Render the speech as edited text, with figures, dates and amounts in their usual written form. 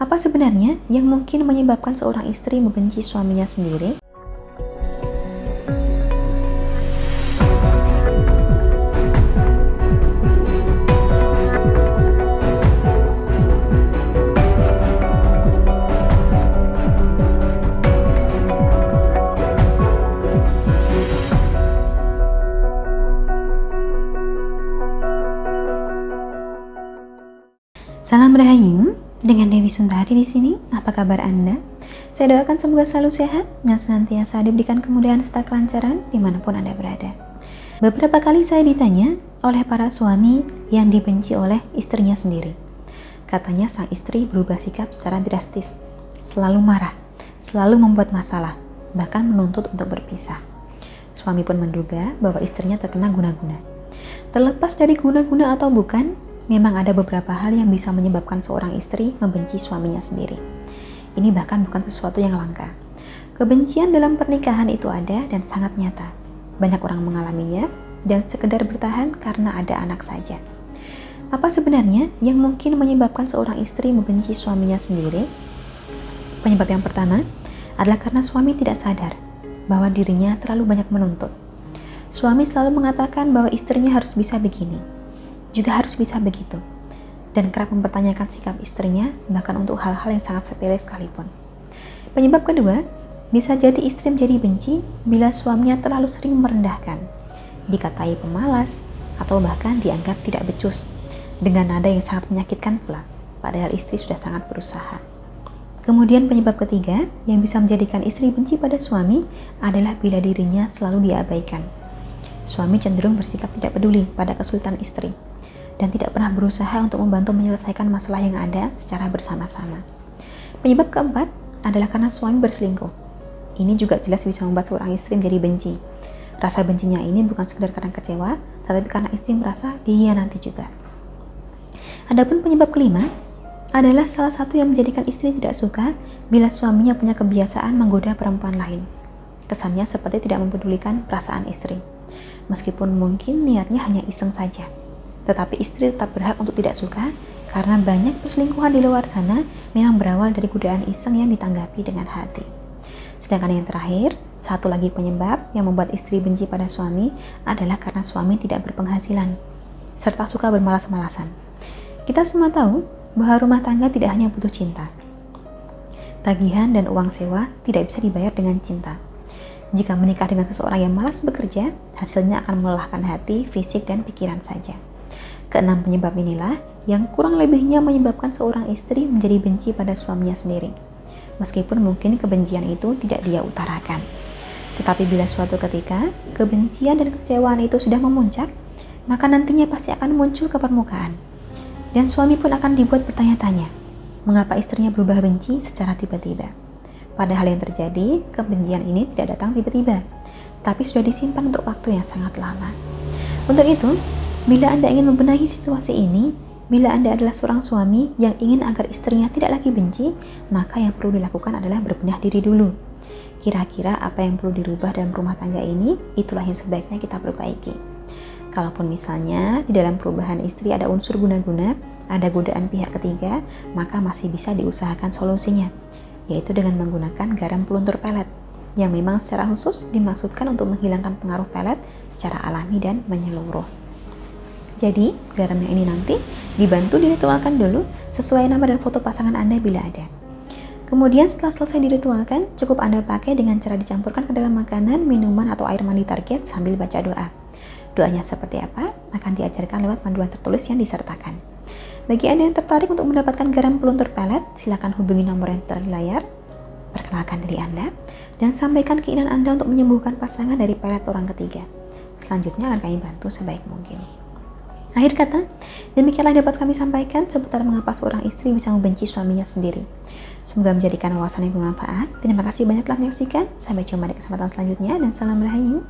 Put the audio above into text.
Apa sebenarnya yang mungkin menyebabkan seorang istri membenci suaminya sendiri? Salam Rahayu, dengan Dewi Sundari di sini. Apa kabar Anda? Saya doakan semoga selalu sehat dan senantiasa diberikan kemudahan serta kelancaran dimanapun Anda berada. Beberapa kali saya ditanya oleh para suami yang dibenci oleh istrinya sendiri. Katanya sang istri berubah sikap secara drastis, selalu marah, selalu membuat masalah, bahkan menuntut untuk berpisah. Suami pun menduga bahwa istrinya terkena guna-guna. Terlepas dari guna-guna atau bukan, memang ada beberapa hal yang bisa menyebabkan seorang istri membenci suaminya sendiri. Ini bahkan bukan sesuatu yang langka. Kebencian dalam pernikahan itu ada dan sangat nyata. Banyak orang mengalaminya dan sekedar bertahan karena ada anak saja. Apa sebenarnya yang mungkin menyebabkan seorang istri membenci suaminya sendiri? Penyebab yang pertama adalah karena suami tidak sadar bahwa dirinya terlalu banyak menuntut. Suami selalu mengatakan bahwa istrinya harus bisa begini, juga harus bisa begitu, dan kerap mempertanyakan sikap istrinya bahkan untuk hal-hal yang sangat sepele sekalipun. Penyebab kedua, bisa jadi istri menjadi benci bila suaminya terlalu sering merendahkan, dikatai pemalas, atau bahkan dianggap tidak becus, dengan nada yang sangat menyakitkan pula, padahal istri sudah sangat berusaha. Kemudian penyebab ketiga yang bisa menjadikan istri benci pada suami adalah bila dirinya selalu diabaikan. Suami cenderung bersikap tidak peduli pada kesulitan istri dan tidak pernah berusaha untuk membantu menyelesaikan masalah yang ada secara bersama-sama. Penyebab keempat adalah karena suami berselingkuh. Ini juga jelas bisa membuat seorang istri menjadi benci. Rasa bencinya ini bukan sekedar karena kecewa, tetapi karena istri merasa dikhianati juga. Adapun penyebab kelima adalah salah satu yang menjadikan istri tidak suka bila suaminya punya kebiasaan menggoda perempuan lain. Kesannya seperti tidak mempedulikan perasaan istri. Meskipun mungkin niatnya hanya iseng saja, tetapi istri tetap berhak untuk tidak suka karena banyak perselingkuhan di luar sana memang berawal dari godaan iseng yang ditanggapi dengan hati. Sedangkan yang terakhir, satu lagi penyebab yang membuat istri benci pada suami adalah karena suami tidak berpenghasilan serta suka bermalas-malasan. Kita semua tahu bahwa rumah tangga tidak hanya butuh cinta. Tagihan dan uang sewa tidak bisa dibayar dengan cinta. Jika menikah dengan seseorang yang malas bekerja, hasilnya akan melelahkan hati, fisik, dan pikiran saja. Keenam penyebab inilah yang kurang lebihnya menyebabkan seorang istri menjadi benci pada suaminya sendiri. Meskipun mungkin kebencian itu tidak dia utarakan. Tetapi bila suatu ketika kebencian dan kecewaan itu sudah memuncak, maka nantinya pasti akan muncul ke permukaan. Dan suami pun akan dibuat bertanya-tanya, mengapa istrinya berubah benci secara tiba-tiba. Padahal yang terjadi, kebencian ini tidak datang tiba-tiba, tapi sudah disimpan untuk waktu yang sangat lama. Untuk itu, bila Anda ingin membenahi situasi ini, bila Anda adalah seorang suami yang ingin agar istrinya tidak lagi benci, maka yang perlu dilakukan adalah berbenah diri dulu. Kira-kira apa yang perlu dirubah dalam rumah tangga ini, itulah yang sebaiknya kita perbaiki. Kalaupun misalnya di dalam perubahan istri ada unsur guna-guna, ada godaan pihak ketiga, maka masih bisa diusahakan solusinya, yaitu dengan menggunakan garam peluntur pelet, yang memang secara khusus dimaksudkan untuk menghilangkan pengaruh pelet secara alami dan menyeluruh. Jadi, garam yang ini nanti dibantu diritualkan dulu sesuai nama dan foto pasangan Anda bila ada. Kemudian setelah selesai diritualkan, cukup Anda pakai dengan cara dicampurkan ke dalam makanan, minuman, atau air mandi target sambil baca doa. Doanya seperti apa akan diajarkan lewat panduan tertulis yang disertakan. Bagi Anda yang tertarik untuk mendapatkan garam peluntur pelet, silakan hubungi nomor yang tertera di layar, perkenalkan diri Anda, dan sampaikan keinginan Anda untuk menyembuhkan pasangan dari pelet orang ketiga. Selanjutnya akan kami bantu sebaik mungkin. Akhir kata, demikianlah dapat kami sampaikan seputar mengapa seorang istri bisa membenci suaminya sendiri. Semoga menjadikan wawasan yang bermanfaat. Terima kasih banyak telah menyaksikan. Sampai jumpa di kesempatan selanjutnya dan salam Rahayu.